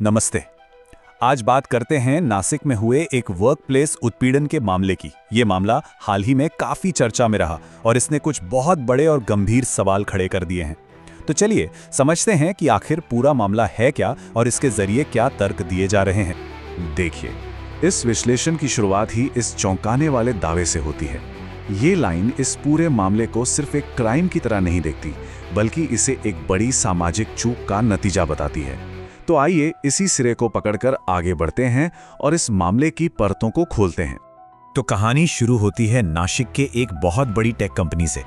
नमस्ते। आज बात करते हैं नासिक में हुए एक वर्कप्लेस उत्पीड़न के मामले की। ये मामला हाल ही में काफी चर्चा में रहा और इसने कुछ बहुत बड़े और गंभीर सवाल खड़े कर दिए हैं। तो चलिए समझते हैं कि आखिर पूरा मामला है क्या और इसके जरिए क्या तर्क दिए जा रहे हैं। देखिए, इस विश्लेषण की शुरुआत ही इस चौंकाने वाले दावे से होती है। ये लाइन इस पूरे मामले को सिर्फ एक क्राइम की तरह नहीं देखती, बल्कि इसे एक बड़ी सामाजिक चूक का नतीजा बताती है। तो आइए इसी सिरे को पकड़कर आगे बढ़ते हैं और इस मामले की परतों को खोलते हैं। तो कहानी शुरू होती है नासिक के एक बहुत बड़ी टेक कंपनी से।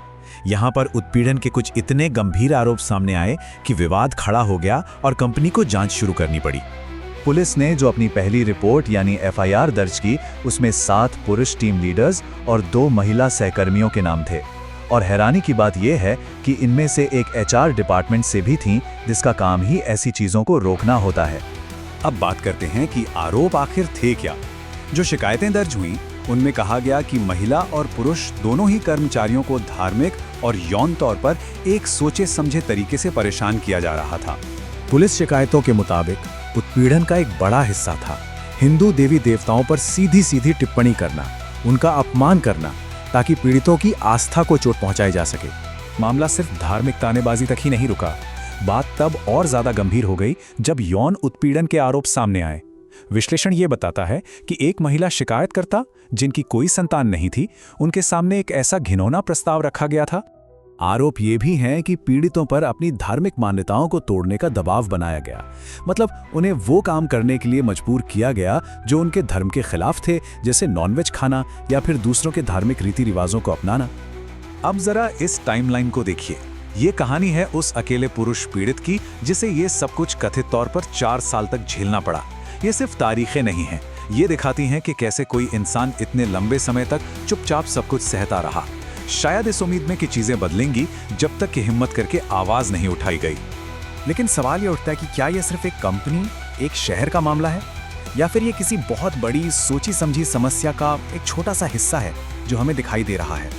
यहाँ पर उत्पीड़न के कुछ इतने गंभीर आरोप सामने आए कि विवाद खड़ा हो गया और कंपनी को जांच शुरू करनी पड़ी। पुलिस ने जो अपनी पहली रिपोर्ट यानी एफआईआर दर्ज की, उसमें 7 पुरुष टीम लीडर्स और 2 महिला सहकर्मियों के नाम थे। और हैरानी की बात यह है कि इनमें से एक एचआर डिपार्टमेंट से भी थी, जिसका काम ही ऐसी चीजों को रोकना होता है। अब बात करते हैं कि आरोप आखिर थे क्या। जो शिकायतें दर्ज हुई उनमें कहा गया कि महिला और पुरुष दोनों ही कर्मचारियों को धार्मिक और यौन तौर पर एक सोचे समझे तरीके से परेशान किया जा रहा था। पुलिस शिकायतों के मुताबिक उत्पीड़न का एक बड़ा हिस्सा था हिंदू देवी देवताओं पर सीधी सीधी टिप्पणी करना, उनका अपमान करना, ताकि पीड़ितों की आस्था को चोट पहुंचाई जा सके। मामला सिर्फ धार्मिक तानेबाजी तक ही नहीं रुका। बात तब और ज्यादा गंभीर हो गई जब यौन उत्पीड़न के आरोप सामने आए। विश्लेषण ये बताता है कि एक महिला शिकायतकर्ता, जिनकी कोई संतान नहीं थी, उनके सामने एक ऐसा घिनौना प्रस्ताव रखा गया था। आरोप ये भी हैं कि पीड़ितों पर अपनी धार्मिक मान्यताओं को तोड़ने का दबाव बनाया गया। मतलब उन्हें वो काम करने के लिए मजबूर किया गया जो उनके धर्म के खिलाफ थे, जैसे नॉनवेज खाना या फिर दूसरों के धार्मिक रीति रिवाजों को अपनाना। अब जरा इस टाइमलाइन को देखिए। ये कहानी है उस अकेले पुरुष पीड़ित की जिसे ये सब कुछ कथित तौर पर 4 साल तक झेलना पड़ा। ये सिर्फ तारीखें नहीं हैं, ये दिखाती हैं कि कैसे कोई इंसान इतने लंबे समय तक चुपचाप सब कुछ सहता रहा, शायद इस उम्मीद में कि चीजें बदलेंगी, जब तक कि हिम्मत करके आवाज नहीं उठाई गई। लेकिन सवाल ये उठता है कि क्या यह सिर्फ एक कंपनी, एक शहर का मामला है, या फिर ये किसी बहुत बड़ी सोची समझी समस्या का एक छोटा सा हिस्सा है जो हमें दिखाई दे रहा है।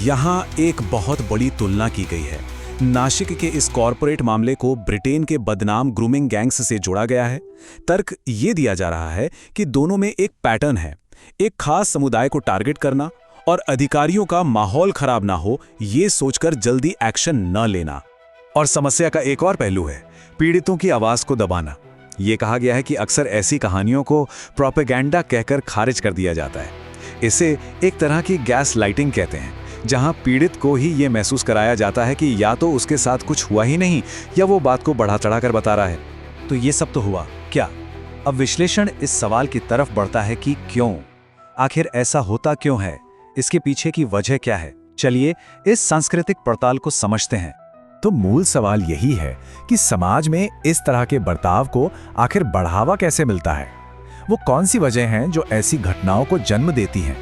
यहाँ एक बहुत बड़ी तुलना की गई है। नासिक के इस कॉरपोरेट मामले को ब्रिटेन के बदनाम ग्रूमिंग गैंग्स से जोड़ा गया है। तर्क ये दिया जा रहा है कि दोनों में एक पैटर्न है, एक खास समुदाय को टारगेट करना और अधिकारियों का माहौल खराब ना हो ये सोचकर जल्दी एक्शन न लेना। और समस्या का एक और पहलू है पीड़ितों की आवाज को दबाना। ये कहा गया है कि अक्सर ऐसी कहानियों को प्रोपेगेंडा कहकर खारिज कर दिया जाता है। इसे एक तरह की गैस लाइटिंग कहते हैं, जहां पीड़ित को ही ये महसूस कराया जाता है कि या तो उसके साथ कुछ हुआ ही नहीं या वो बात को बढ़ा चढ़ा कर बता रहा है। तो ये सब तो हुआ क्या? अब विश्लेषण इस सवाल की तरफ बढ़ता है कि क्यों, आखिर ऐसा होता क्यों है, इसके पीछे की वजह क्या है। चलिए इस सांस्कृतिक पड़ताल को समझते हैं। तो मूल सवाल यही है कि समाज में इस तरह के बर्ताव को आखिर बढ़ावा कैसे मिलता है। वो कौन सी वजह हैं जो ऐसी घटनाओं को जन्म देती हैं।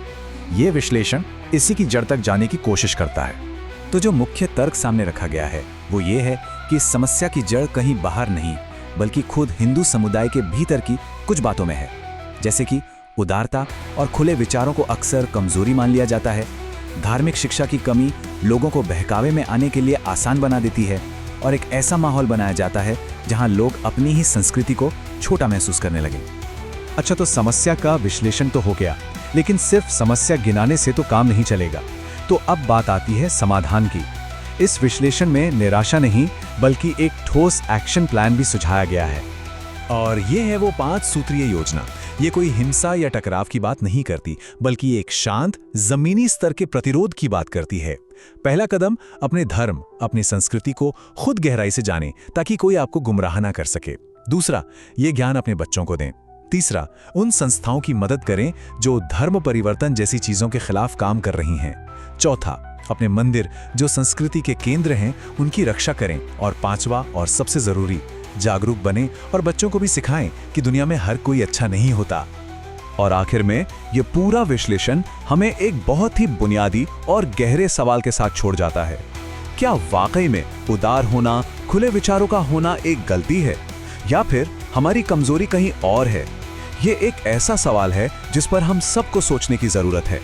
ये विश्लेषण इसी की जड़ तक जाने की कोशिश करता है। तो जो मुख्य तर्क सामने रखा गया है वो ये है कि इस समस्या की जड़ कहीं बाहर नहीं, बल्कि खुद हिंदू समुदाय के भीतर की कुछ बातों में है। जैसे कि उदारता और खुले विचारों को अक्सर कमजोरी मान लिया जाता है। धार्मिक शिक्षा की कमी लोगों को बहकावे में आने के लिए आसान बना देती है और एक ऐसा माहौल बनाया जाता है जहां लोग अपनी ही संस्कृति को छोटा महसूस करने लगे। अच्छा, तो समस्या का विश्लेषण तो हो गया, लेकिन सिर्फ समस्या गिनाने से तो काम नहीं चलेगा। तो अब बात आती है समाधान की। इस विश्लेषण में निराशा नहीं, बल्कि एक ठोस एक्शन प्लान भी सुझाया गया है। और ये है वो 5 सूत्रीय योजना। ये कोई हिंसा या टकराव की बात नहीं करती, बल्कि एक शांत जमीनी स्तर के प्रतिरोध की बात करती है। पहला कदम, अपने धर्म, अपनी संस्कृति को खुद गहराई से जानें ताकि कोई आपको गुमराह ना कर सके। दूसरा, ये ज्ञान अपने बच्चों को दें। तीसरा, उन संस्थाओं की मदद करें जो धर्म परिवर्तन जैसी चीजों के खिलाफ काम कर रही हैं। चौथा, अपने मंदिर जो संस्कृति के केंद्र हैं उनकी रक्षा करें। और पांचवा और सबसे जरूरी, जागरूक बने और बच्चों को भी सिखाएं कि दुनिया में हर कोई अच्छा नहीं होता। और आखिर में ये पूरा विश्लेषण हमें एक बहुत ही बुनियादी और गहरे सवाल के साथ छोड़ जाता है। क्या वाकई में उदार होना, खुले विचारों का होना एक गलती है, या फिर हमारी कमजोरी कहीं और है? ये एक ऐसा सवाल है जिस पर हम सबको सोचने की जरूरत है।